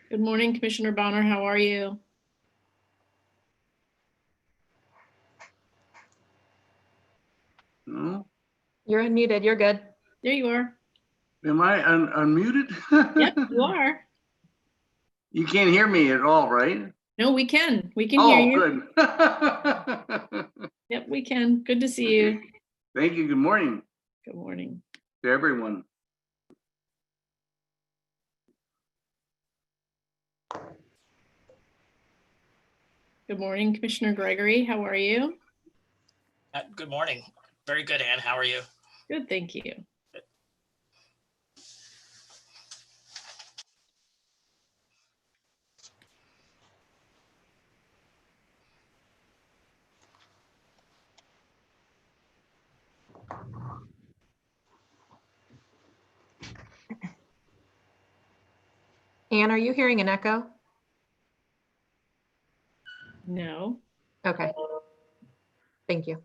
Good morning, Commissioner Bonner. How are you? No? You're unmuted. You're good. There you are. Am I unmuted? Yep, you are. You can't hear me at all, right? No, we can. We can hear you. Good. Yep, we can. Good to see you. Thank you. Good morning Good morning. to everyone. Good morning, Commissioner Gregory. How are you? Good morning. Very good, Ann. How are you? Good, thank you. Anne, are you hearing an echo? No. Okay. Thank you.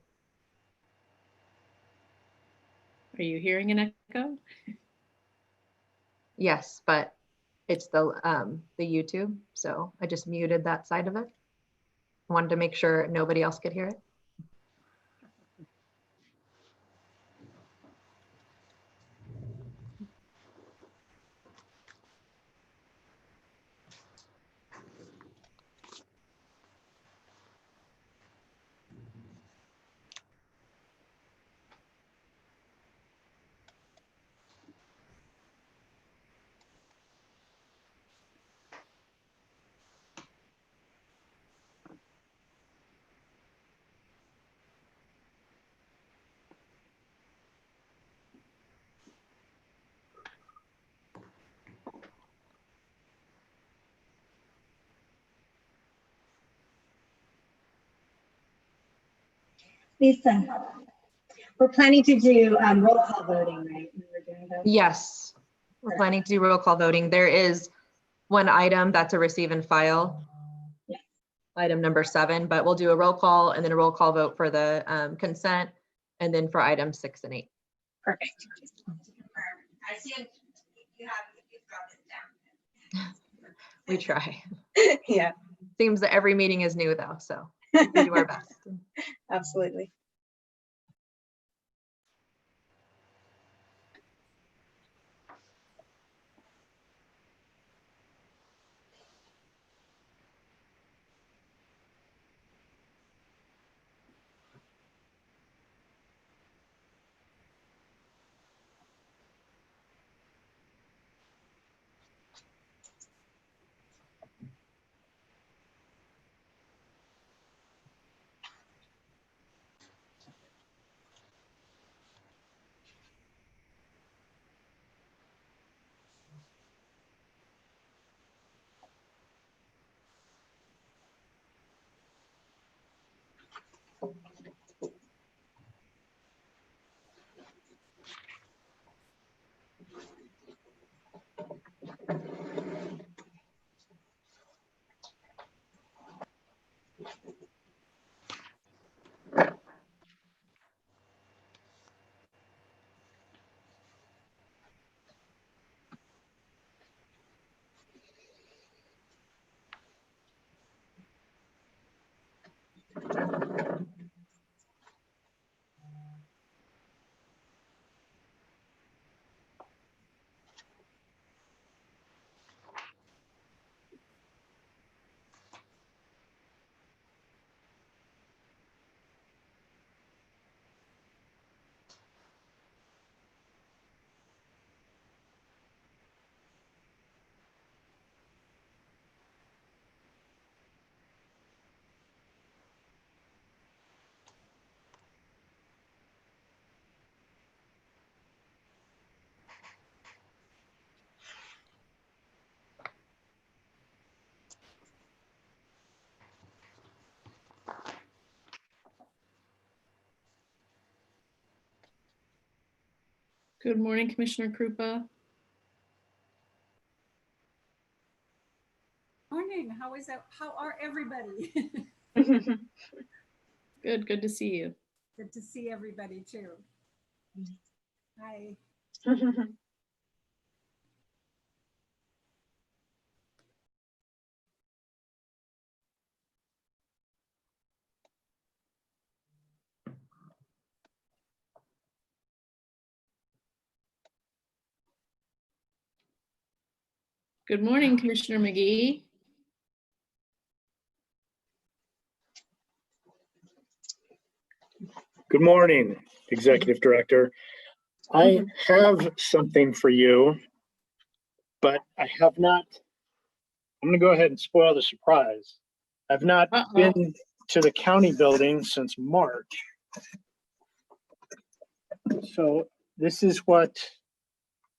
Are you hearing an echo? Yes, but it's the YouTube, so I just muted that side of it. Wanted to make sure nobody else could hear it. Lisa, we're planning to do roll call voting, right? We're doing that. Yes, we're planning to do roll call voting. There is one item that's a receive and file. Yes. Item number 7, but we'll do a roll call and then a roll call vote for the consent and then for items 6 and 8. Perfect. I see you've got this down. We try. Yeah, Seems that every meeting is new though, so we do our best. absolutely. Good morning, Commissioner Krupa. Morning. How is that? How are everybody? Good to see you. Good to see everybody too. Hi. Good morning, Commissioner McGee. Good morning, Executive Director. I have something for you, but I have not, I'm going to go ahead and spoil the surprise. I've not Uh-oh. been to the county building since March. So this is what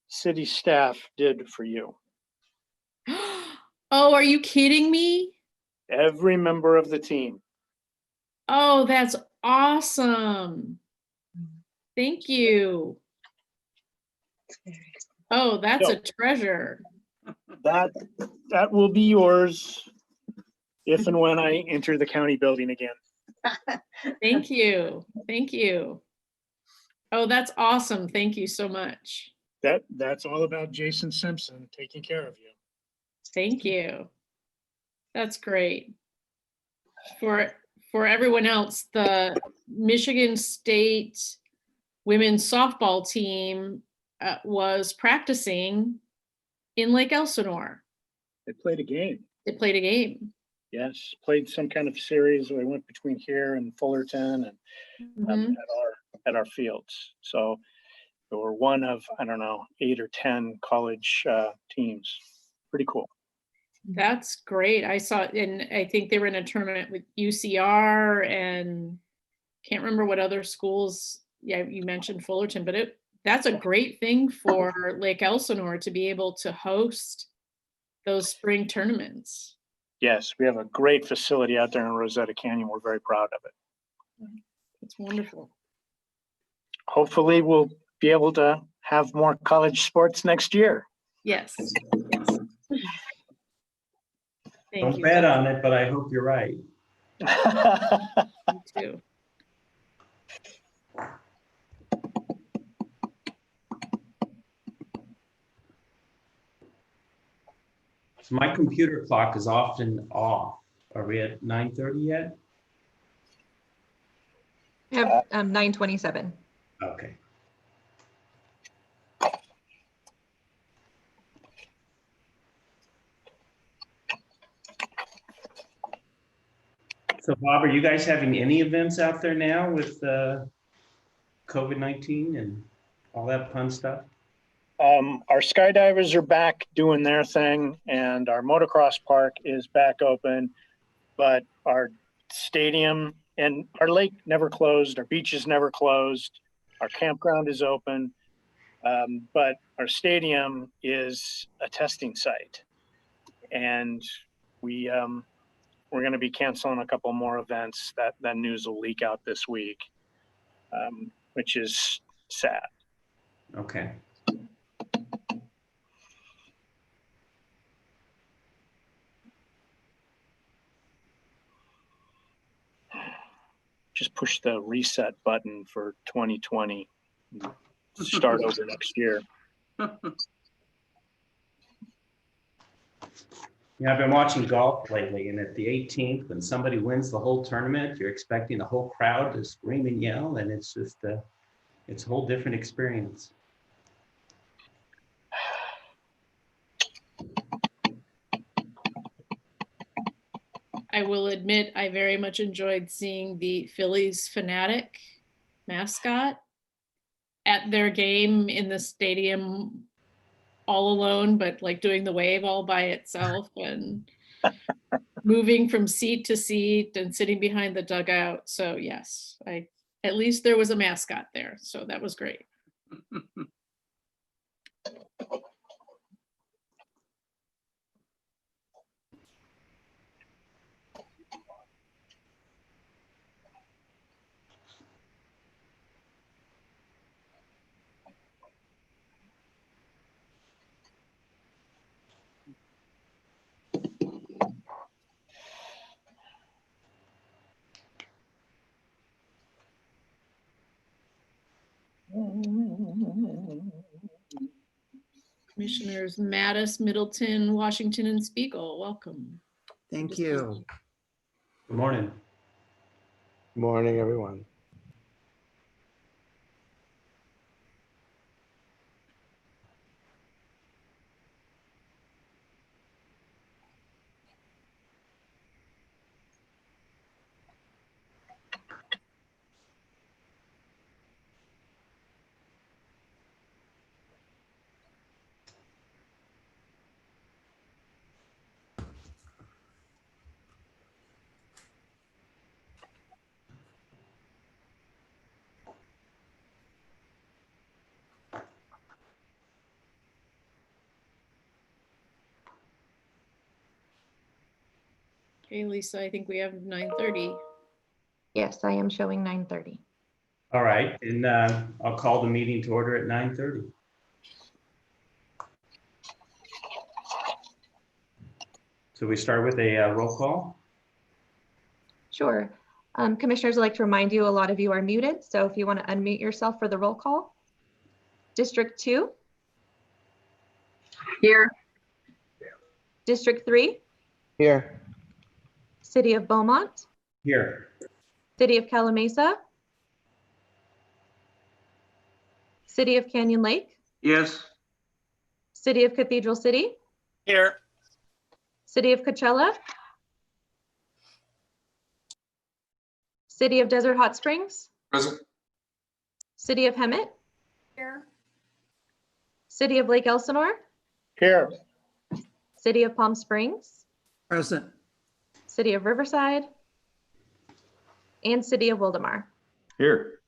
city staff did for you. Oh, are you kidding me? Every member of the team. Oh, that's awesome. Thank you. Oh, that's a treasure. That will be yours if and when I enter the county building again. Thank you. Thank you. Oh, that's awesome. Thank you so much. That's all about Jason Simpson taking care of you. Thank you. That's great. For everyone else, the Michigan State women's softball team was practicing in Lake Elsinore. They played a game. They played a game. Yes, played some kind of series. We went between here and Fullerton and Mhm. at our fields. So we were one of, I don't know, 8 or 10 college teams. Pretty cool. That's great. I saw, and I think they were in a tournament with UCR and can't remember what other schools. Yeah, you mentioned Fullerton, but that's a great thing for Lake Elsinore to be able to host those spring tournaments. Yes, we have a great facility out there in Rosetta Canyon. We're very proud of it. It's wonderful. Hopefully we'll be able to have more college sports next year. Yes. Yes. Thank Don't you. bet on it, but I hope you're right. Me too. So my computer clock is often off. Are we at 9:30 yet? I have 9:27. Okay. So Bob, are you guys having any events out there now with COVID-19 and all that fun stuff? Our skydivers are back doing their thing, and our motocross park is back open, but our stadium and our lake never closed, our beaches never closed, our campground is open, but our stadium is a testing site. And we're going to be canceling a couple more events. That news will leak out this week, which is sad. Okay. Just push the reset button for 2020. Start over next year. Yeah, I've been watching golf lately, and at the 18th, when somebody wins the whole tournament, you're expecting the whole crowd to scream and yell, and it's just it's a whole different experience. I will admit I very much enjoyed seeing the Phillies Fanatic mascot at their game in the stadium all alone, but like doing the wave all by itself and moving from seat to seat and sitting behind the dugout. So yes, at least there was a mascot there. So that was great. Commissioners Mattis, Middleton, Washington, and Spiegel, welcome. Thank you. Good morning. Good morning, everyone. Okay, Lisa, I think we have 9:30. Yes, I am showing 9:30. All right, and I'll call the meeting to order at 9:30. So we start with a roll call. Sure. Commissioners, I'd like to remind you, a lot of you are muted, so if you want to unmute yourself for the roll call. District 2? Here. District 3? Here. City of Beaumont? Here. City of Calamasa? City of Canyon Lake? Yes, City of Cathedral City? Here. City of Coachella? City of Desert Hot Springs? Present. City of Hemet? Here. City of Lake Elsinore? Here. City of Palm Springs? Present. City of Riverside? And City of Wildemar. Here.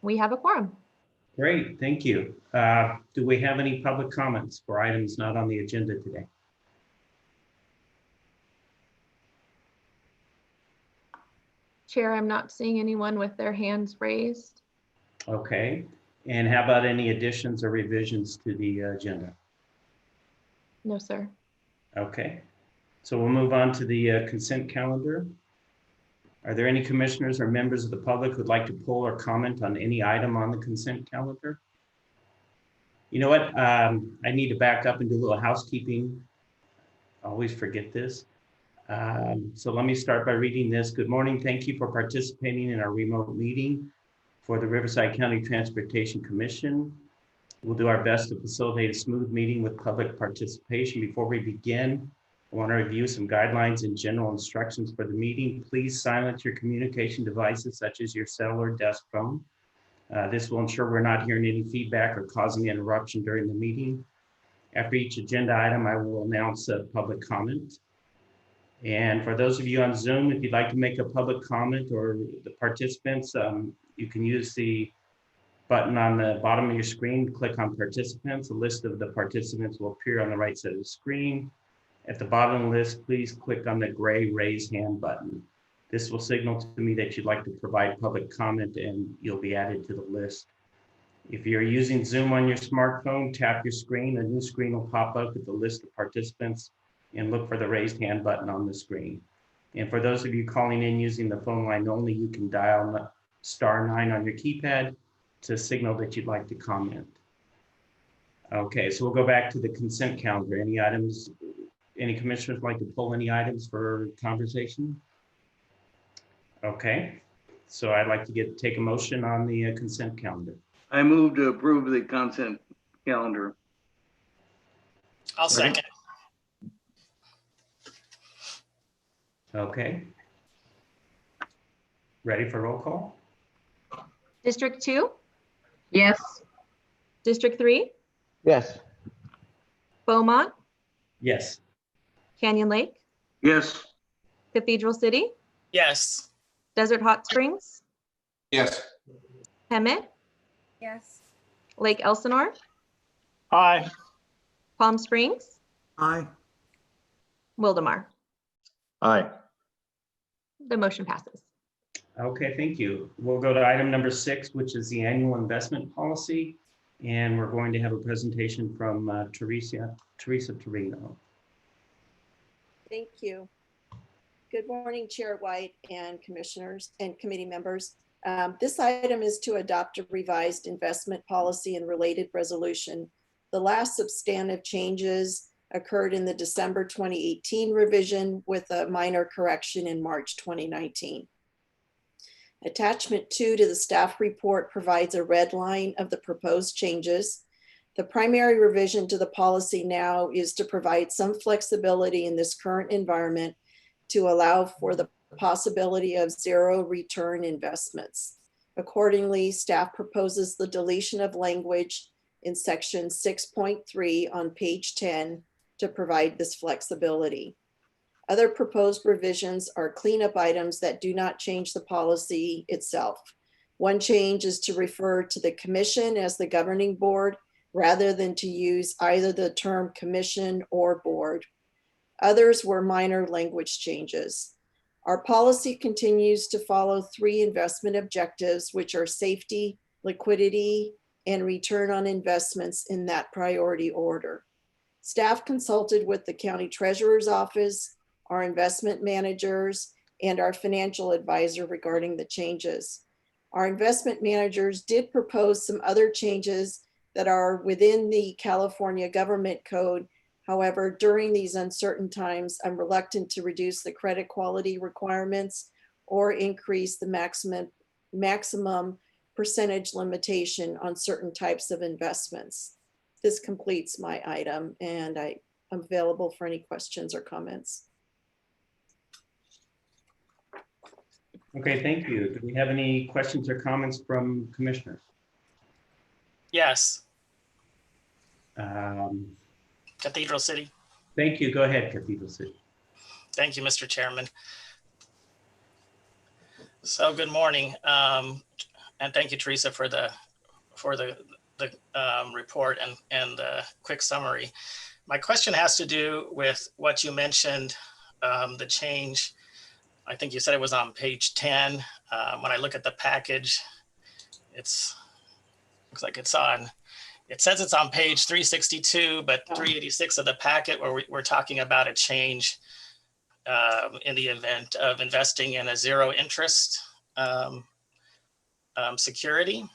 We have a quorum. Great, thank you. Do we have any public comments for items not on the agenda today? Chair, I'm not seeing anyone with their hands raised. Okay, and how about any additions or revisions to the agenda? No, sir. Okay, so we'll move on to the consent calendar. Are there any commissioners or members of the public who'd like to pull or comment on any item on the consent calendar? You know what? I need to back up and do a little housekeeping. I always forget this. So let me start by reading this. Good morning. Thank you for participating in our remote meeting for the Riverside County Transportation Commission. We'll do our best to facilitate a smooth meeting with public participation. Before we begin, I want to review some guidelines and general instructions for the meeting. Please silence your communication devices such as your cell or desk phone. This will ensure we're not hearing any feedback or causing interruption during the meeting. After each agenda item, I will announce a public comment. And for those of you on Zoom, if you'd like to make a public comment, or the participants, you can use the button on the bottom of your screen, click on participants. A list of the participants will appear on the right side of the screen. At the bottom of the list, please click on the gray raise hand button. This will signal to me that you'd like to provide public comment and you'll be added to the list. If you're using Zoom on your smartphone, tap your screen. A new screen will pop up with the list of participants and look for the raised hand button on the screen. And for those of you calling in using the phone line only, you can dial *9 on your keypad to signal that you'd like to comment. Okay, so we'll go back to the consent calendar. Any items, any commissioners like to pull any items for conversation? Okay, so I'd like to take a motion on the consent calendar. I move to approve the consent calendar. I'll second. Okay. Ready for roll call? District 2? Yes. District 3? Yes. Beaumont? Yes. Canyon Lake? Yes, Cathedral City? Yes. Desert Hot Springs? Yes. Hemet? Yes. Lake Elsinore? Aye. Palm Springs? Aye. Wildemar. Aye. The motion passes. Okay, thank you. We'll go to item number 6, which is the annual investment policy. And we're going to have a presentation from Teresa Torino. Thank you. Good morning, Chair White and commissioners and committee members. This item is to adopt a revised investment policy and related resolution. The last substantive changes occurred in the December 2018 revision with a minor correction in March 2019. Attachment 2 to the staff report provides a red line of the proposed changes. The primary revision to the policy now is to provide some flexibility in this current environment to allow for the possibility of zero return investments. Accordingly, staff proposes the deletion of language in section 6.3 on page 10 to provide this flexibility. Other proposed revisions are cleanup items that do not change the policy itself. One change is to refer to the commission as the governing board rather than to use either the term commission or board. Others were minor language changes. Our policy continues to follow 3 investment objectives, which are safety, liquidity, and return on investments in that priority order. Staff consulted with the county treasurer's office, our investment managers, and our financial advisor regarding the changes. Our investment managers did propose some other changes that are within the California Government Code. However, during these uncertain times, I'm reluctant to reduce the credit quality requirements or increase the maximum percentage limitation on certain types of investments. This completes my item, and I'm available for any questions or comments. Okay, thank you. Do we have any questions or comments from commissioners? Yes, Um, Cathedral City. Thank you. Go ahead, Cathedral City. Thank you, Mr. Chairman. So good morning, and thank you, Teresa, for the report and the quick summary. My question has to do with what you mentioned, the change. I think you said it was on page 10. When I look at the package, looks like it's on. It says it's on page 362, but 386 of the packet, where we're talking about a change in the event of investing in a zero interest security.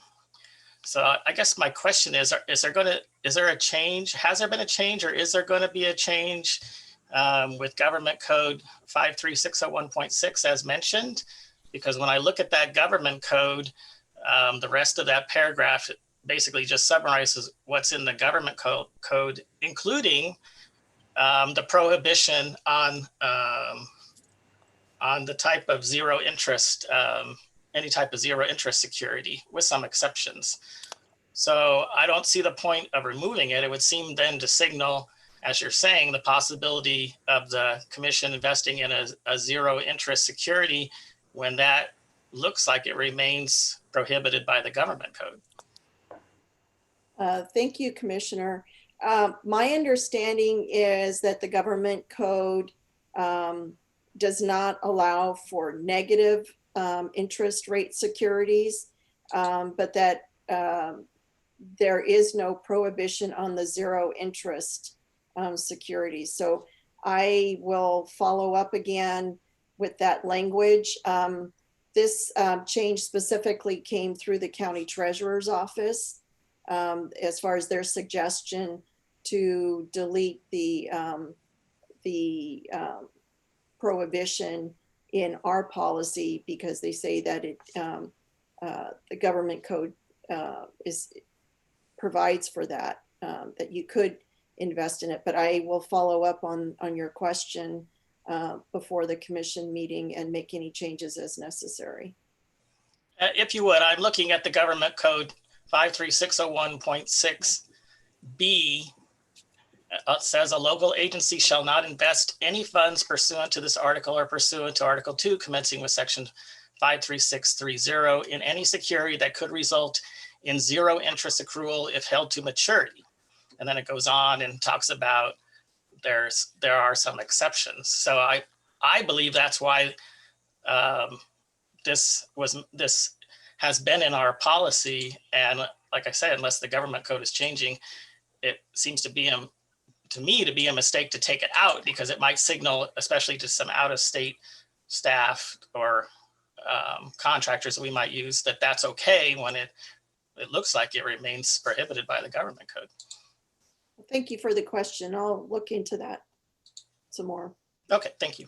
So I guess my question is there a change? Has there been a change, or is there going to be a change with Government Code 53601.6 as mentioned? Because when I look at that government code, the rest of that paragraph basically just summarizes what's in the government code, including the prohibition on the type of zero interest, any type of zero interest security, with some exceptions. So I don't see the point of removing it. It would seem then to signal, as you're saying, the possibility of the commission investing in a zero interest security when that looks like it remains prohibited by the government code. Thank you, Commissioner. My understanding is that the government code does not allow for negative interest rate securities, but that there is no prohibition on the zero interest securities. So I will follow up again with that language. This change specifically came through the county treasurer's office as far as their suggestion to delete the prohibition in our policy, because they say that the government code provides for that, that you could invest in it. But I will follow up on your question before the commission meeting and make any changes as necessary. If you would, I'm looking at the government code 53601.6B. It says a local agency shall not invest any funds pursuant to this article or pursuant to Article 2 commencing with section 53630 in any security that could result in zero interest accrual if held to maturity. And then it goes on and talks about there are some exceptions. So I believe that's why this has been in our policy. And like I said, unless the government code is changing, it seems to be to me to be a mistake to take it out, because it might signal, especially to some out-of-state staff or contractors that we might use, that that's okay when it looks like it remains prohibited by the government code. Thank you for the question. I'll look into that some more. Okay, thank you.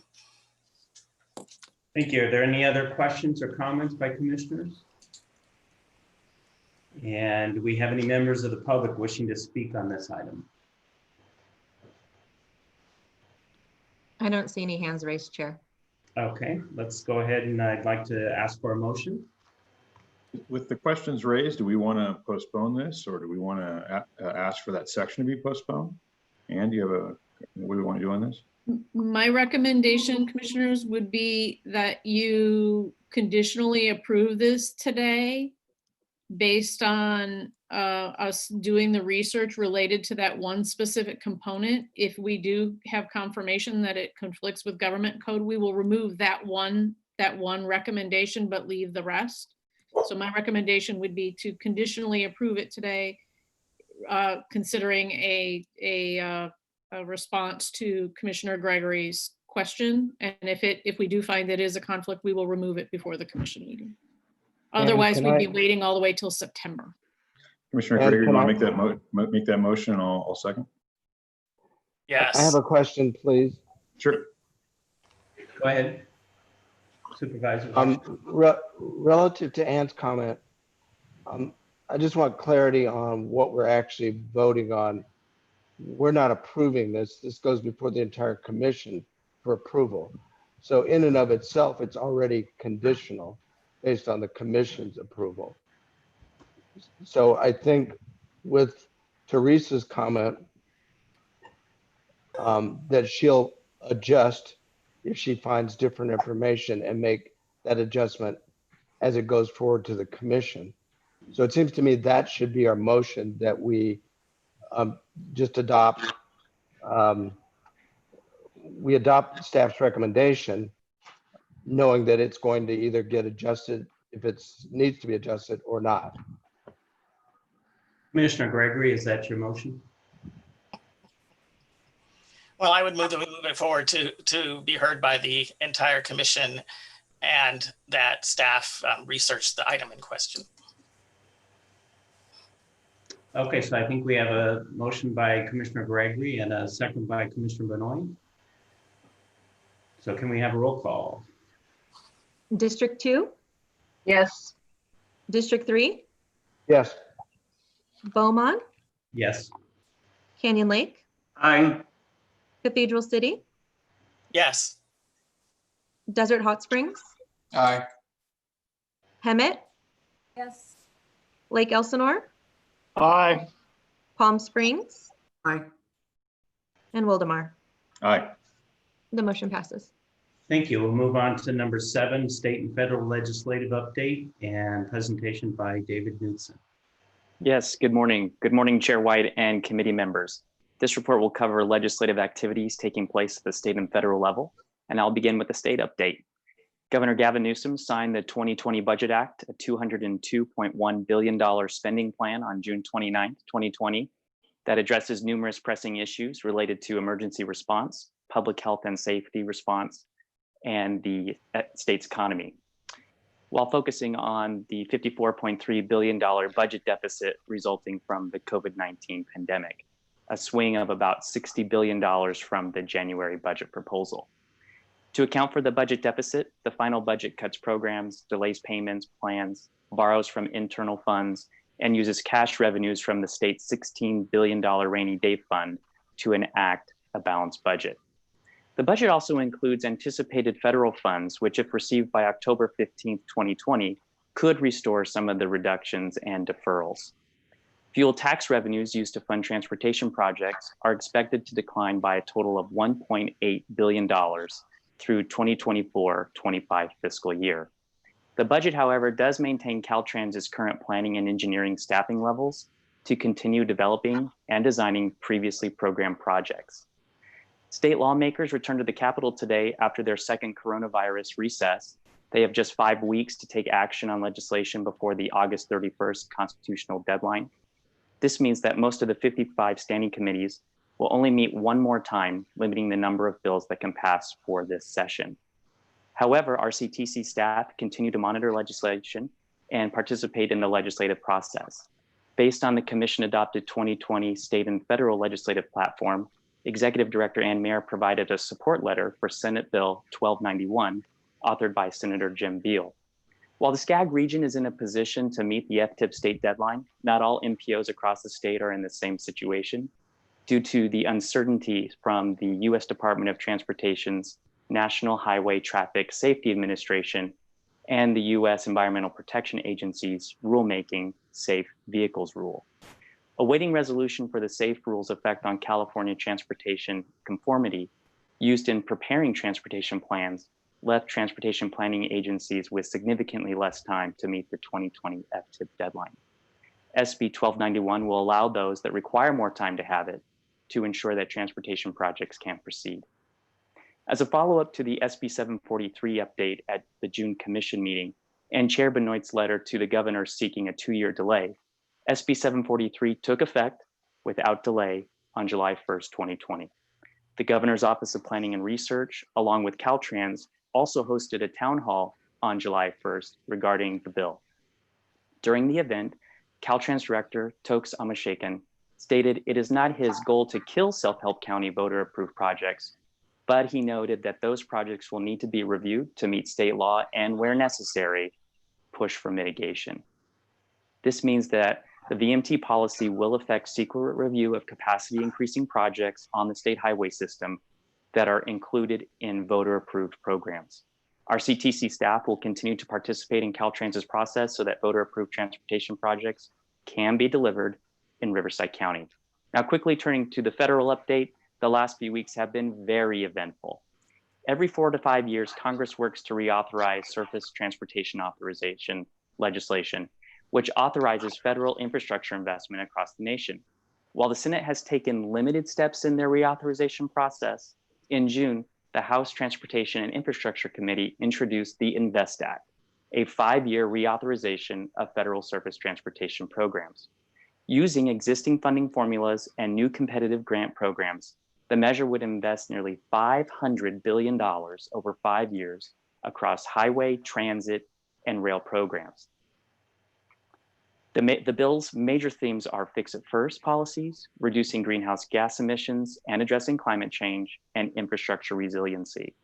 Thank you. Are there any other questions or comments by commissioners? And do we have any members of the public wishing to speak on this item? I don't see any hands raised, Chair. Okay, let's go ahead, and I'd like to ask for a motion. With the questions raised, do we want to postpone this, or do we want to ask for that section to be postponed? And do you have what do we want to do on this? My recommendation, commissioners, would be that you conditionally approve this today based on us doing the research related to that one specific component. If we do have confirmation that it conflicts with government code, we will remove that one recommendation, but leave the rest. So my recommendation would be to conditionally approve it today, considering a response to Commissioner Gregory's question. And if we do find that is a conflict, we will remove it before the commission meeting. Otherwise, we'd be waiting all the way till September. Commissioner Gregory, you want to make that motion, and I'll second? Yes. I have a question, please. Sure. Go ahead. Supervisor. Relative to Ann's comment, I just want clarity on what we're actually voting on. We're not approving this. This goes before the entire commission for approval. So in and of itself, it's already conditional based on the commission's approval. So I think with Teresa's comment, that she'll adjust if she finds different information and make that adjustment as it goes forward to the commission. So it seems to me that should be our motion, that we just adopt, we adopt staff's recommendation, knowing that it's going to either get adjusted if it needs to be adjusted or not. Commissioner Gregory, is that your motion? Well, I would move it forward to be heard by the entire commission, and that staff research the item in question. Okay, so I think we have a motion by Commissioner Gregory and a second by Commissioner Benoit. So can we have a roll call? District 2? Yes. District 3? Yes. Beaumont? Yes. Canyon Lake? Aye. Cathedral City? Yes. Desert Hot Springs? Aye. Hemet? Yes. Lake Elsinore? Aye. Palm Springs? Aye. And Wildemar. Aye. The motion passes. Thank you. We'll move on to number 7, state and federal legislative update and presentation by David Knudsen. Yes, good morning. Good morning, Chair White and committee members. This report will cover legislative activities taking place at the state and federal level, and I'll begin with the state update. Governor Gavin Newsom signed the 2020 Budget Act, a $202.1 billion spending plan on June 29, 2020, that addresses numerous pressing issues related to emergency response, public health and safety response, and the state's economy, while focusing on the $54.3 billion budget deficit resulting from the COVID-19 pandemic, a swing of about $60 billion from the January budget proposal. To account for the budget deficit, the final budget cuts programs, delays payments, plans, borrows from internal funds, and uses cash revenues from the state's $16 billion rainy day fund to enact a balanced budget. The budget also includes anticipated federal funds, which, if received by October 15, 2020, could restore some of the reductions and deferrals. Fuel tax revenues used to fund transportation projects are expected to decline by a total of $1.8 billion through 2024-25 fiscal year. The budget, however, does maintain Caltrans's current planning and engineering staffing levels to continue developing and designing previously programmed projects. State lawmakers returned to the Capitol today after their second coronavirus recess. They have just 5 weeks to take action on legislation before the August 31st constitutional deadline. This means that most of the 55 standing committees will only meet one more time, limiting the number of bills that can pass for this session. However, RCTC staff continue to monitor legislation and participate in the legislative process. Based on the commission-adopted 2020 state and federal legislative platform, Executive Director Ann Mayer provided a support letter for Senate Bill 1291, authored by Senator Jim Beal. While the SCAG region is in a position to meet the FTIP state deadline, not all MPOs across the state are in the same situation due to the uncertainty from the U.S. Department of Transportation's National Highway Traffic Safety Administration and the U.S. Environmental Protection Agency's rulemaking Safe Vehicles Rule. Awaiting resolution for the SAFE rule's effect on California transportation conformity used in preparing transportation plans left transportation planning agencies with significantly less time to meet the 2020 FTIP deadline. SB 1291 will allow those that require more time to have it to ensure that transportation projects can proceed. As a follow-up to the SB 743 update at the June Commission meeting and Chair Benoit's letter to the governor seeking a 2-year delay, SB 743 took effect without delay on July 1st, 2020. The Governor's Office of Planning and Research, along with Caltrans, also hosted a town hall on July 1st regarding the bill. During the event, Caltrans Director Tokes Amashaken stated it is not his goal to kill self-help county voter-approved projects, but he noted that those projects will need to be reviewed to meet state law and, where necessary, push for mitigation. This means that the VMT policy will affect secret review of capacity increasing projects on the state highway system that are included in voter-approved programs. RCTC staff will continue to participate in Caltrans's process so that voter-approved transportation projects can be delivered in Riverside County. Now, quickly turning to the federal update, the last few weeks have been very eventful. Every 4 to 5 years, Congress works to reauthorize surface transportation authorization legislation, which authorizes federal infrastructure investment across the nation. While the Senate has taken limited steps in their reauthorization process, in June, the House Transportation and Infrastructure Committee introduced the INVEST Act, a 5-year reauthorization of federal surface transportation programs. Using existing funding formulas and new competitive grant programs, the measure would invest nearly $500 billion over 5 years across highway, transit, and rail programs. The bill's major themes are fix-it-first policies, reducing greenhouse gas emissions, and addressing climate change and infrastructure resiliency.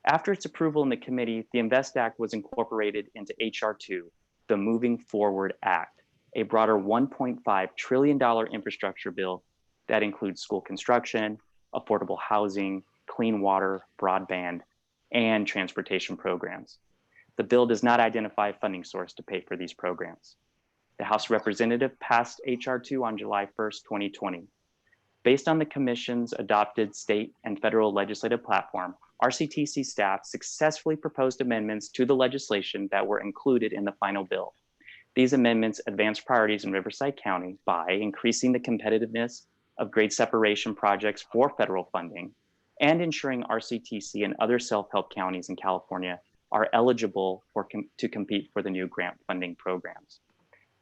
After its approval in the committee, the INVEST Act was incorporated into H.R. 2, the Moving Forward Act, a broader $1.5 trillion infrastructure bill that includes school construction, affordable housing, clean water, broadband, and transportation programs. The bill does not identify a funding source to pay for these programs. The House Representative passed H.R. 2 on July 1st, 2020. Based on the Commission's adopted state and federal legislative platform, RCTC staff successfully proposed amendments to the legislation that were included in the final bill. These amendments advance priorities in Riverside County by increasing the competitiveness of grade separation projects for federal funding and ensuring RCTC and other self-help counties in California are eligible to compete for the new grant funding programs.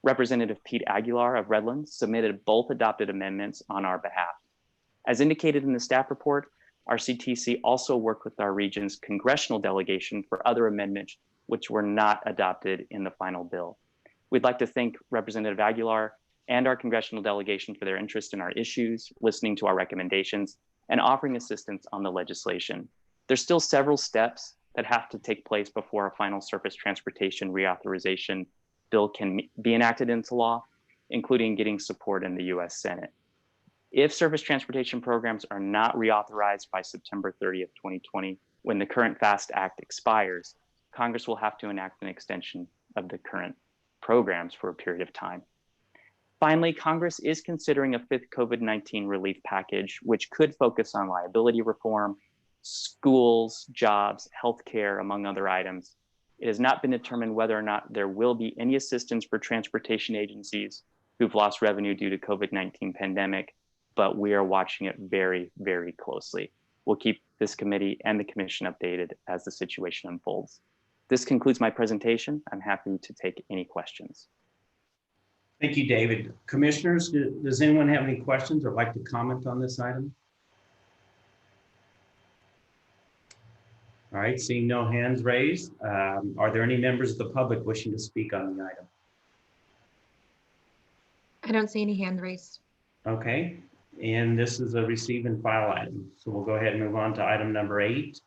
Representative Pete Aguilar of Redlands submitted both adopted amendments on our behalf. As indicated in the staff report, RCTC also worked with our region's congressional delegation for other amendments which were not adopted in the final bill. We'd like to thank Representative Aguilar and our congressional delegation for their interest in our issues, listening to our recommendations, and offering assistance on the legislation. There's still several steps that have to take place before a final surface transportation reauthorization bill can be enacted into law, including getting support in the US Senate. If surface transportation programs are not reauthorized by September 30th, 2020, when the current FAST Act expires, Congress will have to enact an extension of the current programs for a period of time. Finally, Congress is considering a 5th COVID-19 relief package, which could focus on liability reform, schools, jobs, healthcare, among other items. It has not been determined whether or not there will be any assistance for transportation agencies who've lost revenue due to COVID-19 pandemic, but we are watching it very, very closely. We'll keep this committee and the commission updated as the situation unfolds. This concludes my presentation. I'm happy to take any questions. Thank you, David. Commissioners, does anyone have any questions or like to comment on this item? All right, seeing no hands raised, are there any members of the public wishing to speak on the item? I don't see any hand raised. Okay, and this is a receive and file item. So we'll go ahead and move on to item number 8,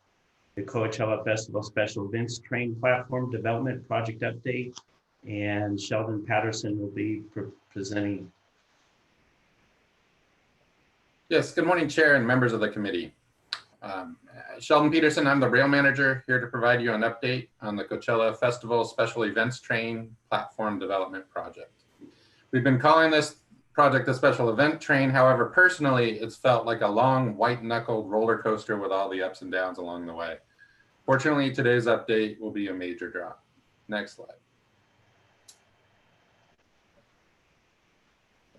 the Coachella Festival Special Events Train Platform Development Project Update. And Sheldon Patterson will be presenting. Yes, good morning, Chair and members of the committee. Sheldon Peterson, I'm the rail manager here to provide you an update on the Coachella Festival Special Events Train Platform Development Project. We've been calling this project a special event train. However, personally, it's felt like a long white-knuckled roller coaster with all the ups and downs along the way. Fortunately, today's update will be a major drop. Next slide.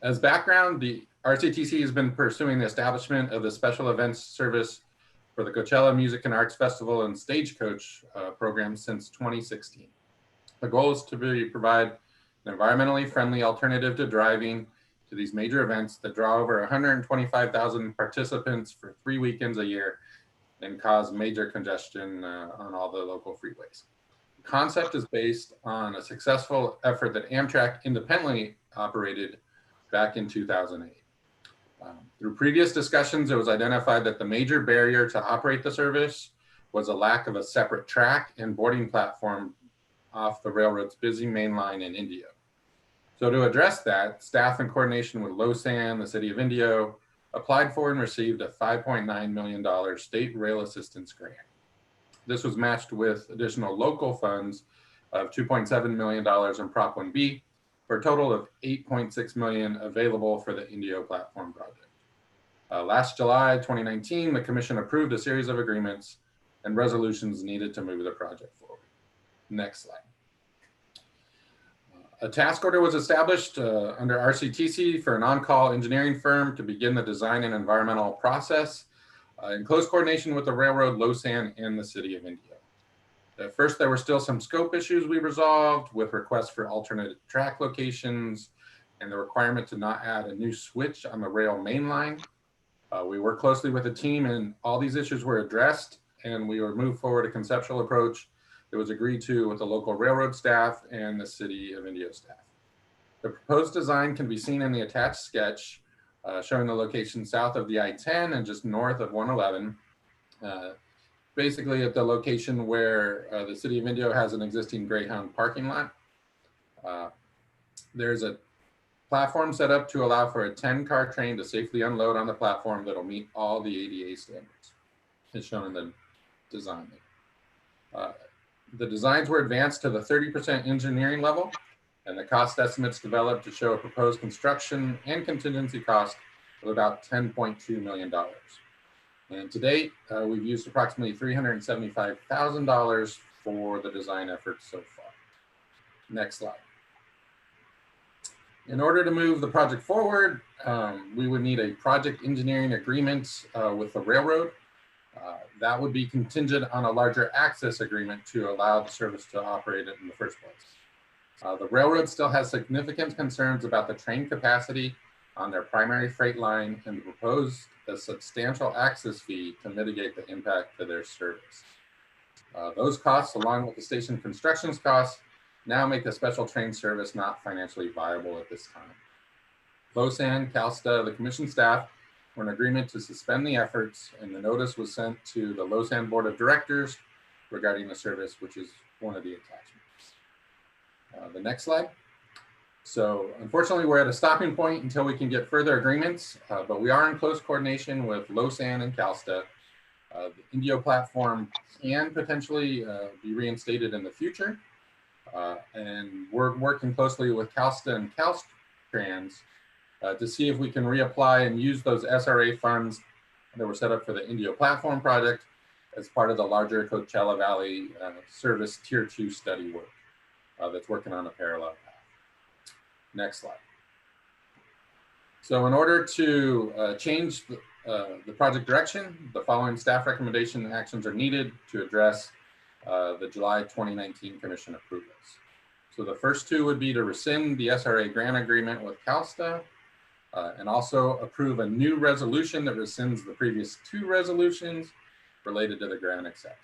As background, the RCTC has been pursuing the establishment of the special events service for the Coachella Music and Arts Festival and Stagecoach program since 2016. The goal is to provide an environmentally friendly alternative to driving to these major events that draw over 125,000 participants for 3 weekends a year and cause major congestion on all the local freeways. The concept is based on a successful effort that Amtrak independently operated back in 2008. Through previous discussions, it was identified that the major barrier to operate the service was a lack of a separate track and boarding platform off the railroad's busy main line in Indio. So to address that, staff in coordination with LoSAN, the City of Indio, applied for and received a $5.9 million state rail assistance grant. This was matched with additional local funds of $2.7 million in Prop 1B, for a total of $8.6 million available for the Indio platform project. Last July 2019, the Commission approved a series of agreements and resolutions needed to move the project forward. Next slide. A task order was established under RCTC for an on-call engineering firm to begin the design and environmental process in close coordination with the railroad, LoSAN, and the City of Indio. At first, there were still some scope issues we resolved with requests for alternate track locations and the requirement to not add a new switch on the rail main line. We worked closely with the team and all these issues were addressed, and we would move forward a conceptual approach that was agreed to with the local railroad staff and the City of Indio staff. The proposed design can be seen in the attached sketch showing the location south of the I-10 and just north of 111. Basically at the location where the City of Indio has an existing Greyhound parking lot. There's a platform set up to allow for a 10-car train to safely unload on the platform that'll meet all the ADA standards, as shown in the design. The designs were advanced to the 30% engineering level, and the cost estimates developed to show a proposed construction and contingency cost of about $10.2 million. And to date, we've used approximately $375,000 for the design efforts so far. Next slide. In order to move the project forward, we would need a project engineering agreement with the railroad. That would be contingent on a larger access agreement to allow the service to operate it in the first place. The railroad still has significant concerns about the train capacity on their primary freight line and proposed a substantial access fee to mitigate the impact to their service. Those costs, along with the station constructions costs, now make the special train service not financially viable at this time. LoSAN, CalSTA, the Commission staff were in agreement to suspend the efforts, and the notice was sent to the LoSAN Board of Directors regarding the service, which is one of the attachments. The next slide. So unfortunately, we're at a stopping point until we can get further agreements, but we are in close coordination with LoSAN and CalSTA. The Indio platform can potentially be reinstated in the future. And we're working closely with CalSTA and Caltrans to see if we can reapply and use those SRA funds that were set up for the Indio platform project as part of the larger Coachella Valley service tier 2 study work that's working on a parallel path. Next slide. So in order to change the project direction, the following staff recommendation actions are needed to address the July 2019 Commission approvals. So the first two would be to rescind the SRA grant agreement with CalSTA and also approve a new resolution that rescinds the previous two resolutions related to the grant acceptance.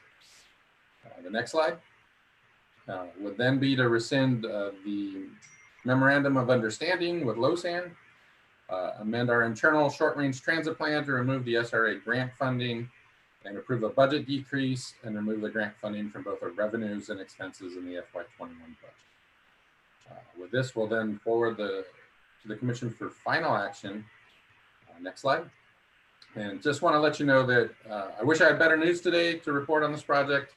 The next slide would then be to rescind the memorandum of understanding with LoSAN, amend our internal short-range transit plan to remove the SRA grant funding and approve a budget decrease and remove the grant funding from both our revenues and expenses in the FY21 budget. With this, we'll then forward to the Commission for final action. Next slide. And just want to let you know that I wish I had better news today to report on this project,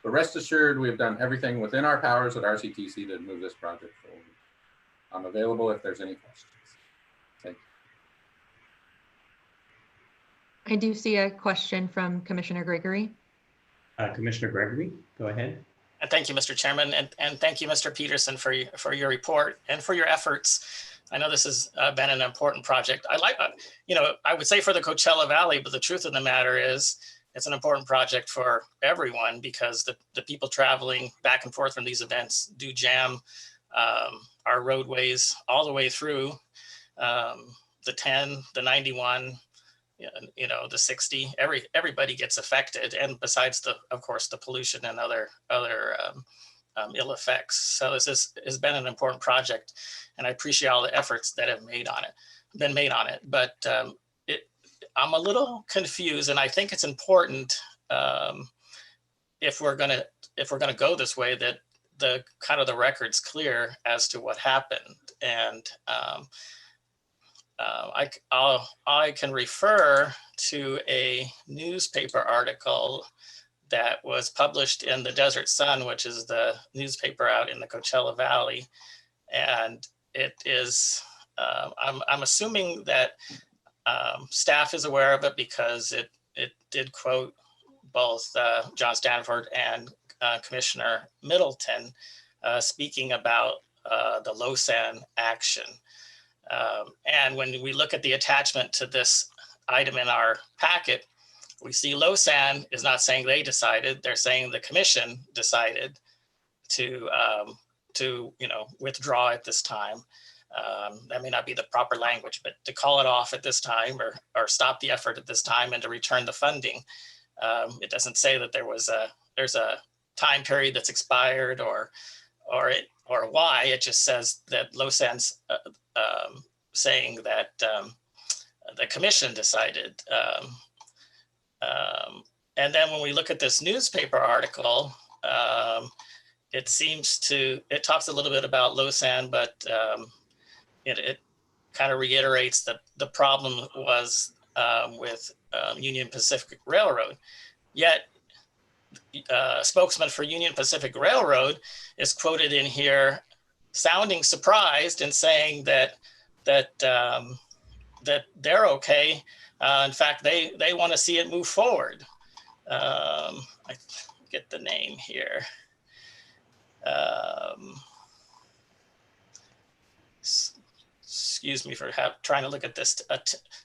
but rest assured we have done everything within our powers at RCTC to move this project forward. I'm available if there's any questions. Thank you. I do see a question from Commissioner Gregory. Commissioner Gregory, go ahead. And thank you, Mr. Chairman, and thank you, Mr. Peterson, for your report and for your efforts I know this has been an important project. I like, I would say for the Coachella Valley, but the truth of the matter is it's an important project for everyone because the people traveling back and forth from these events do jam our roadways all the way through the 10, the 91, the 60. Everybody gets affected, and besides of course, the pollution and other ill effects. So this has been an important project, and I appreciate all the efforts that have been made on it. But I'm a little confused, and I think it's important if we're gonna go this way that the record's clear as to what happened. And I can refer to a newspaper article that was published in the Desert Sun, which is the newspaper out in the Coachella Valley. And it is, I'm assuming that staff is aware of it because it did quote both John Stanford and Commissioner Middleton speaking about the LoSAN action. And when we look at the attachment to this item in our packet, we see LoSAN is not saying they decided, they're saying the commission decided to withdraw at this time. That may not be the proper language, but to call it off at this time or stop the effort at this time and to return the funding. It doesn't say that there's a time period that's expired or why. It just says that LoSAN's saying that the commission decided. And then when we look at this newspaper article, it talks a little bit about LoSAN, but it kind of reiterates that the problem was with Union Pacific Railroad. Yet a spokesman for Union Pacific Railroad is quoted in here sounding surprised and saying that they're okay. In fact, they want to see it move forward. I get the name here. Excuse me for trying to look at this.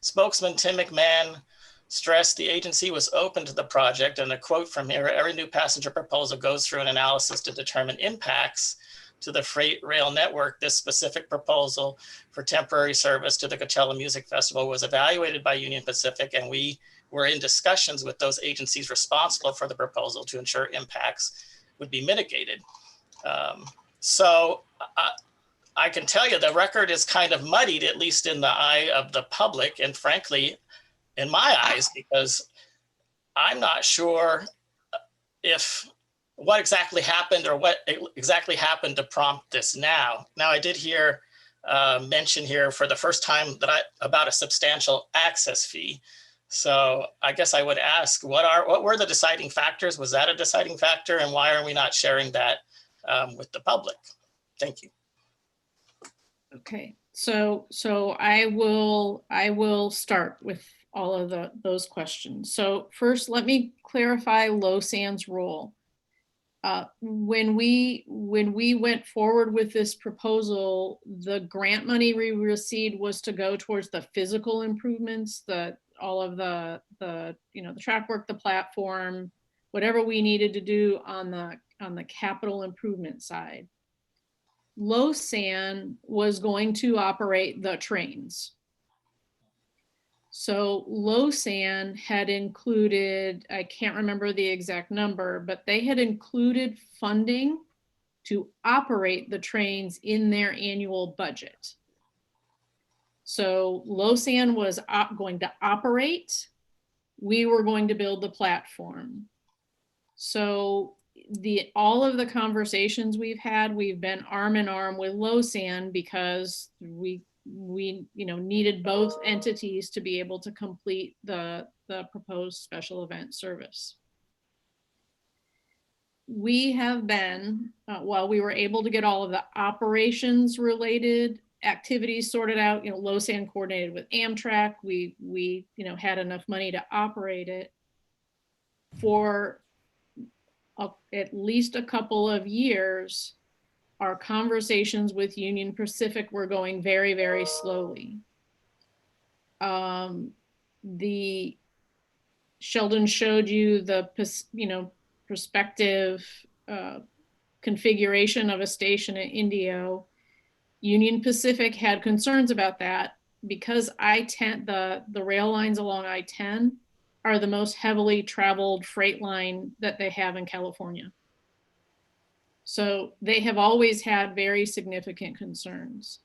Spokesman Tim McMahon stressed the agency was open to the project, and a quote from here: "Every new passenger proposal goes through an analysis to determine impacts to the freight rail network. This specific proposal for temporary service to the Coachella Music Festival was evaluated by Union Pacific, and we were in discussions with those agencies responsible for the proposal to ensure impacts would be mitigated." So I can tell you the record is kind of muddied, at least in the eye of the public, and frankly, in my eyes, because I'm not sure what exactly happened or what exactly happened to prompt this now. Now, I did hear mention here for the first time about a substantial access fee. So I guess I would ask, what were the deciding factors? Was that a deciding factor? And why are we not sharing that with the public? Thank you. Okay, so I will start with all of those questions. So first, let me clarify LoSAN's role. When we went forward with this proposal, the grant money we received was to go towards the physical improvements, all of the track work, the platform, whatever we needed to do on the capital improvement side. LoSAN was going to operate the trains. So LoSAN had included, I can't remember the exact number, but they had included funding to operate the trains in their annual budget. So LoSAN was going to operate, we were going to build the platform. So all of the conversations we've had, we've been arm in arm with LoSAN because we needed both entities to be able to complete the proposed special event service. We have been, while we were able to get all of the operations related activities sorted out, LoSAN coordinated with Amtrak, we had enough money to operate it for at least a couple of years. our conversations with Union Pacific were going very, very slowly. The Sheldon showed you the, prospective configuration of a station at Indio. Union Pacific had concerns about that because I-10, the rail lines along I-10 are the most heavily traveled freight line that they have in California. So they have always had very significant concerns.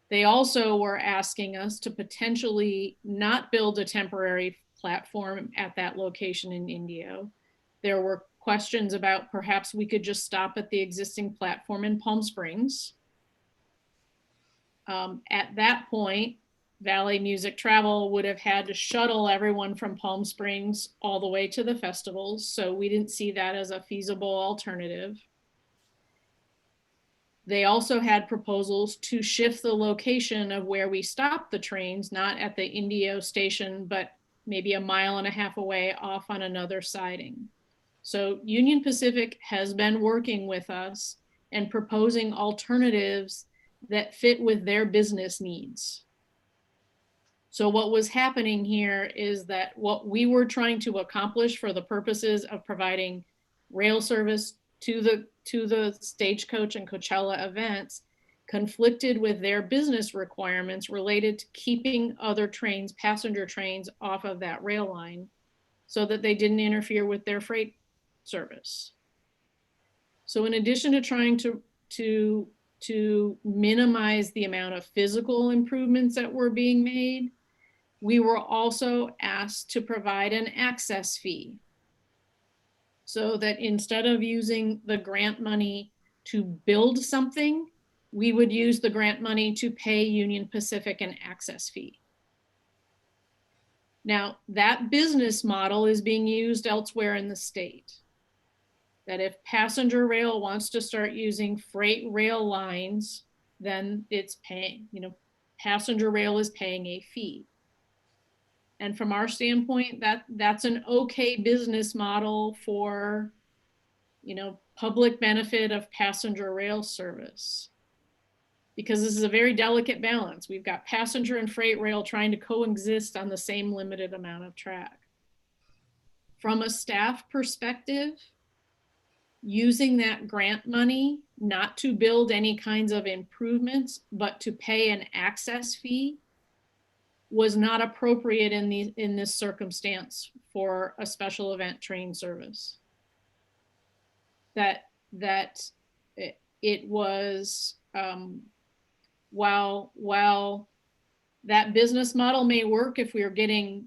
They also were asking us to potentially not build a temporary platform at that location in Indio. There were questions about perhaps we could just stop at the existing platform in Palm Springs. At that point, Valley Music Travel would have had to shuttle everyone from Palm Springs all the way to the festivals. So we didn't see that as a feasible alternative. They also had proposals to shift the location of where we stopped the trains, not at the Indio station, but maybe 1.5 miles away off on another siding. So Union Pacific has been working with us and proposing alternatives that fit with their business needs. So what was happening here is that what we were trying to accomplish for the purposes of providing rail service to the Stagecoach and Coachella events conflicted with their business requirements related to keeping other trains, passenger trains, off of that rail line so that they didn't interfere with their freight service. So in addition to trying to minimize the amount of physical improvements that were being made, we were also asked to provide an access fee so that instead of using the grant money to build something, we would use the grant money to pay Union Pacific an access fee. Now, that business model is being used elsewhere in the state. That if passenger rail wants to start using freight rail lines, then it's paying, passenger rail is paying a fee. And from our standpoint, that's an okay business model for, public benefit of passenger rail service. Because this is a very delicate balance. We've got passenger and freight rail trying to coexist on the same limited amount of track. From a staff perspective, using that grant money not to build any kinds of improvements, but to pay an access fee was not appropriate in this circumstance for a special event train service. That it was, while that business model may work if we are getting,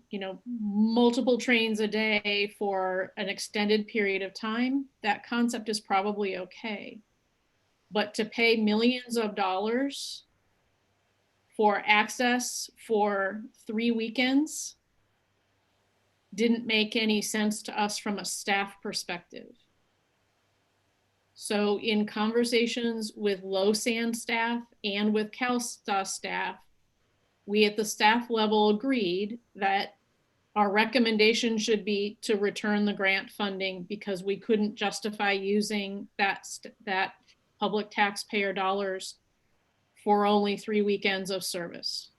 multiple trains a day for an extended period of time, that concept is probably okay. But to pay millions of dollars for access for 3 weekends didn't make any sense to us from a staff perspective. So in conversations with LoSAN staff and with CalSTA staff, we at the staff level agreed that our recommendation should be to return the grant funding because we couldn't justify using that public taxpayer dollars for only 3 weekends of service.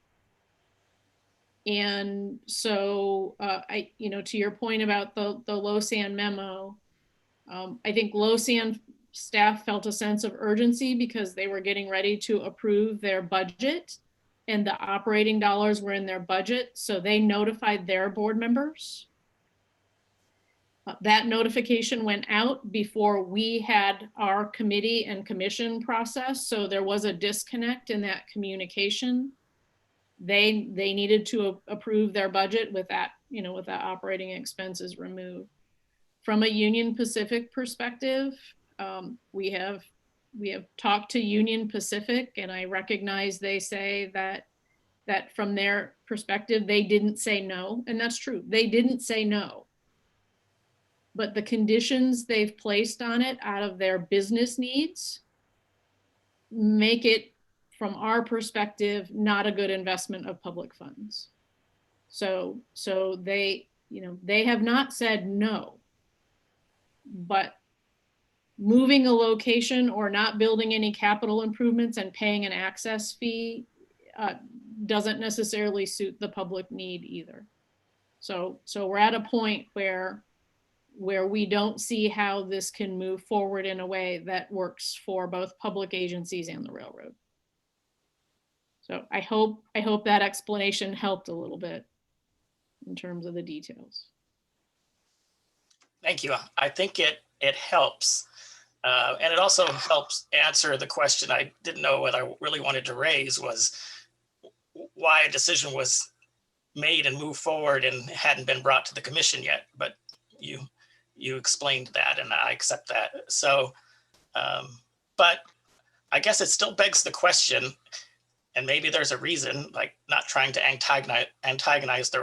And so, to your point about the LoSAN memo, I think LoSAN staff felt a sense of urgency because they were getting ready to approve their budget and the operating dollars were in their budget. So they notified their board members. That notification went out before we had our committee and commission process. So there was a disconnect in that communication. They needed to approve their budget with that, with that operating expenses removed. From a Union Pacific perspective, we have talked to Union Pacific, and I recognize they say that from their perspective, they didn't say no, and that's true. They didn't say no. But the conditions they've placed on it out of their business needs make it, from our perspective, not a good investment of public funds. So they, they have not said no, but moving a location or not building any capital improvements and paying an access fee doesn't necessarily suit the public need either. So we're at a point where we don't see how this can move forward in a way that works for both public agencies and the railroad. So I hope that explanation helped a little bit in terms of the details. Thank you. I think it helps. And it also helps answer the question I didn't know what I really wanted to raise, was why a decision was made and moved forward and hadn't been brought to the commission yet. But you explained that, and I accept that. So, but I guess it still begs the question, and maybe there's a reason, like not trying to antagonize the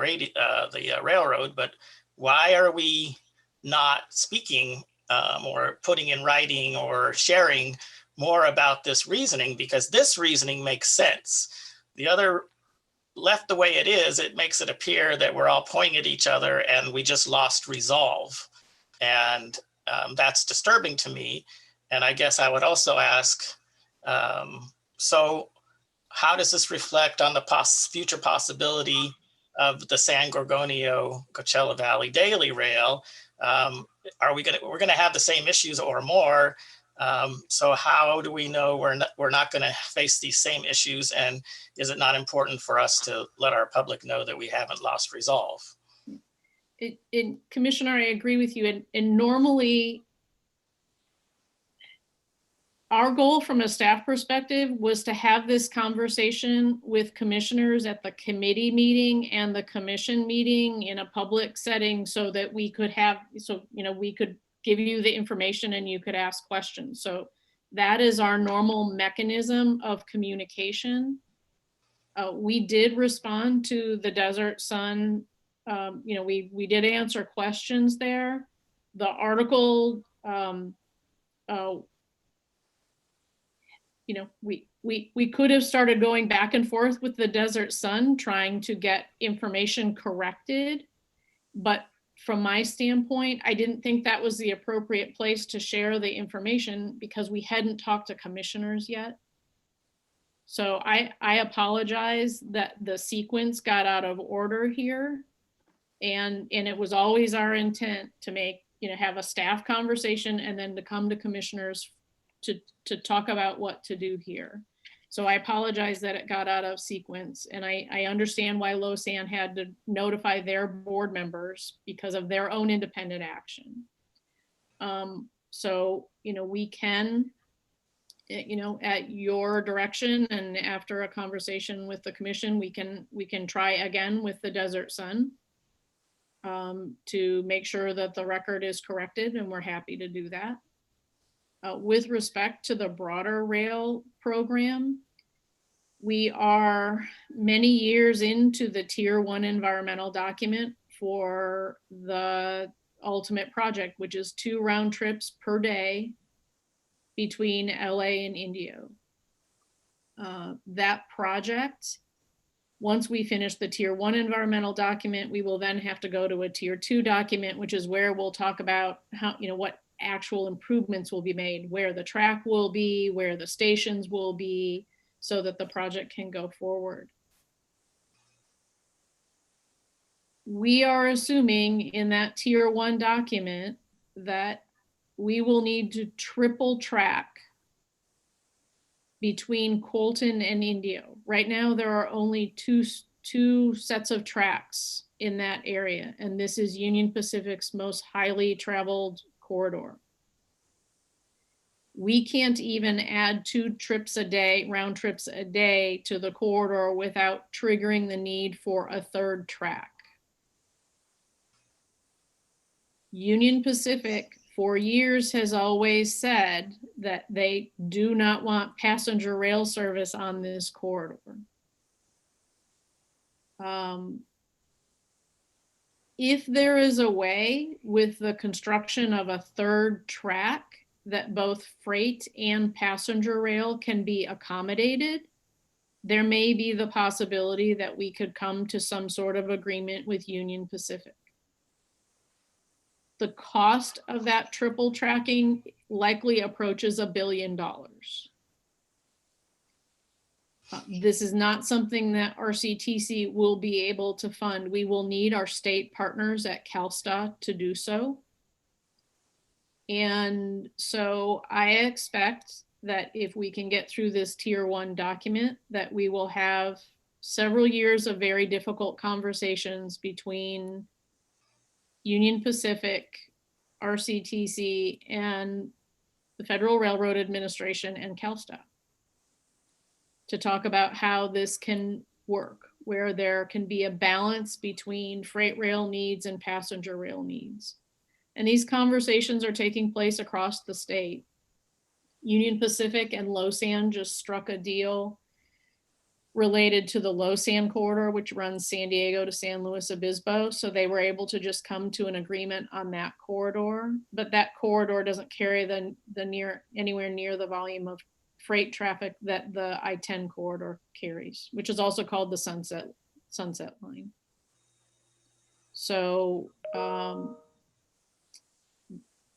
railroad, but why are we not speaking or putting in writing or sharing more about this reasoning? Because this reasoning makes sense. The other, left the way it is, it makes it appear that we're all pointing at each other and we just lost resolve. And that's disturbing to me. And I guess I would also ask, so how does this reflect on the future possibility of the San Gorgonio Coachella Valley Daily Rail? We're gonna have the same issues or more. So how do we know we're not gonna face these same issues? And is it not important for us to let our public know that we haven't lost resolve? Commissioner, I agree with you. And normally, our goal from a staff perspective was to have this conversation with commissioners at the committee meeting and the commission meeting in a public setting, so that we could we could give you the information and you could ask questions. So that is our normal mechanism of communication. We did respond to the Desert Sun. We did answer questions there. The article, we could have started going back and forth with the Desert Sun trying to get information corrected. But from my standpoint, I didn't think that was the appropriate place to share the information because we hadn't talked to commissioners yet. So I apologize that the sequence got out of order here. And it was always our intent to have a staff conversation and then to come to commissioners to talk about what to do here. So I apologize that it got out of sequence, and I understand why Losan had to notify their board members because of their own independent action. So, we can, at your direction and after a conversation with the commission, we can try again with the Desert Sun to make sure that the record is corrected, and we're happy to do that. With respect to the broader rail program, we are many years into the Tier 1 environmental document for the ultimate project, which is 2 round trips per day between LA and Indio. That project, once we finish the Tier 1 environmental document, we will then have to go to a Tier 2 document, which is where we'll talk about how, what actual improvements will be made, where the track will be, where the stations will be, so that the project can go forward. We are assuming in that Tier 1 document that we will need to triple track between Colton and Indio. Right now, there are only two sets of tracks in that area, and this is Union Pacific's most highly traveled corridor. We can't even add 2 trips a day, round trips a day to the corridor without triggering the need for a 3rd track. Union Pacific for years has always said that they do not want passenger rail service on this corridor. If there is a way with the construction of a 3rd track that both freight and passenger rail can be accommodated, there may be the possibility that we could come to some sort of agreement with Union Pacific. the cost of that triple tracking likely approaches $1 billion. This is not something that RCTC will be able to fund. We will need our state partners at CalSTA to do so. And so I expect that if we can get through this tier 1 document, that we will have several years of very difficult conversations between Union Pacific, RCTC, and the Federal Railroad Administration and CalSTA to talk about how this can work, where there can be a balance between freight rail needs and passenger rail needs. And these conversations are taking place across the state. Union Pacific and Losan just struck a deal related to the Losan corridor, which runs San Diego to San Luis Obispo. So they were able to just come to an agreement on that corridor, but that corridor doesn't carry anywhere near the volume of freight traffic that the I-10 corridor carries, which is also called the Sunset Line. So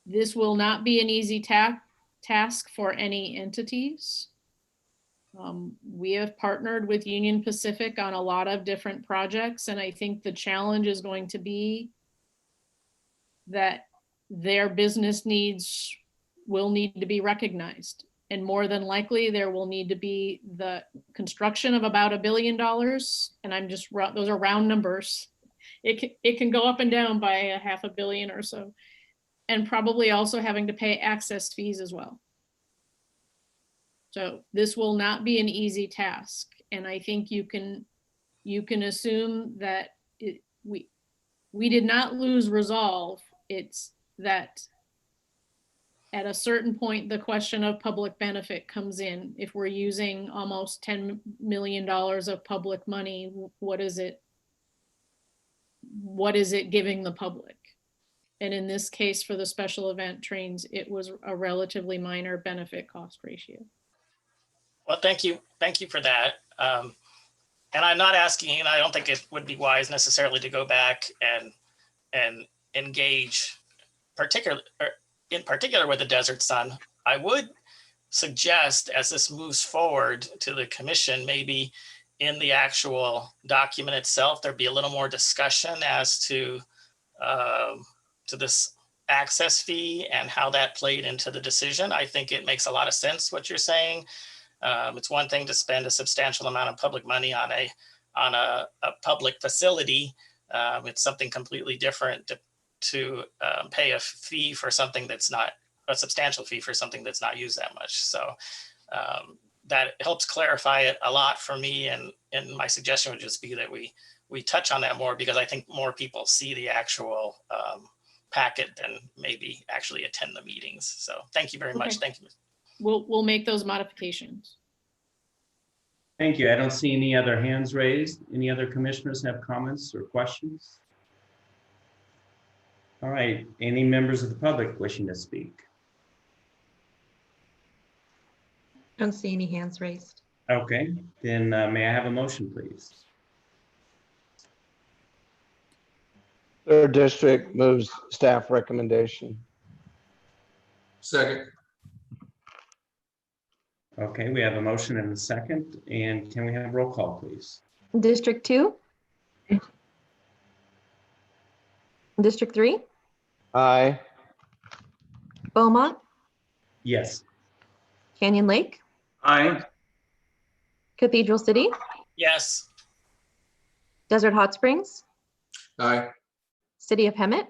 this will not be an easy task for any entities. We have partnered with Union Pacific on a lot of different projects, and I think the challenge is going to be that their business needs will need to be recognized. And more than likely, there will need to be the construction of about $1 billion. And I'm just, those are round numbers. It can go up and down by $500 million or so. And probably also having to pay access fees as well. So this will not be an easy task. And I think you can assume that we did not lose resolve. It's that at a certain point, the question of public benefit comes in. If we're using almost $10 million of public money, what is it giving the public? And in this case, for the special event trains, it was a relatively minor benefit cost ratio. Well, thank you. Thank you for that. And I'm not asking, and I don't think it would be wise necessarily to go back and engage in particular with the Desert Sun. I would suggest, as this moves forward to the commission, maybe in the actual document itself, there'd be a little more discussion as to this access fee and how that played into the decision. I think it makes a lot of sense what you're saying. It's one thing to spend a substantial amount of public money on a public facility. It's something completely different to pay a fee for something that's not a substantial fee for something that's not used that much. So that helps clarify it a lot for me. And my suggestion would just be that we touch on that more, because I think more people see the actual packet than maybe actually attend the meetings. So thank you very much. Thank you. We'll make those modifications. Thank you. I don't see any other hands raised. Any other commissioners have comments or questions? All right. Any members of the public wishing to speak? Don't see any hands raised. Okay, then may I have a motion, please? Third district moves staff recommendation. Second. Okay, we have a motion and a second. And can we have roll call, please? District 2? District 3? Aye. Beaumont? Yes. Canyon Lake? Aye. Cathedral City? Yes. Desert Hot Springs? Aye. City of Hemet?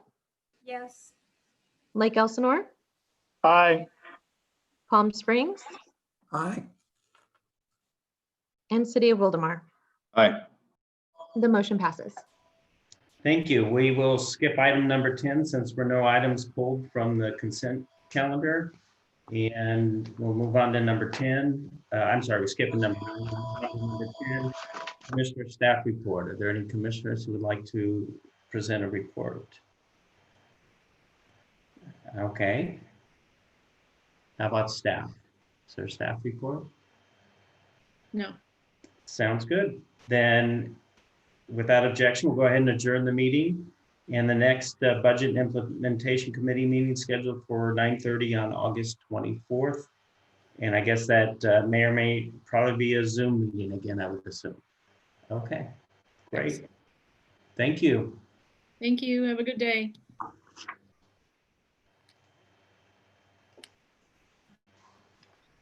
Yes. Lake Elsinore? Aye. Palm Springs? Aye. And City of Wildemar. Aye. The motion passes. Thank you. We will skip item number 10 since there are no items pulled from the consent calendar. And we'll move on to number 10. I'm sorry, we're skipping number 9. Number 10, Commissioner staff report. Are there any commissioners who would like to present a report? Okay. How about staff? Is there a staff report? No. Sounds good. Then without objection, we'll go ahead and adjourn the meeting. And the next Budget and Implementation Committee meeting scheduled for 9:30 on August 24th. And I guess that may or may probably be a Zoom meeting again, I would assume. Okay, great. Thank you. Thank you. Have a good day.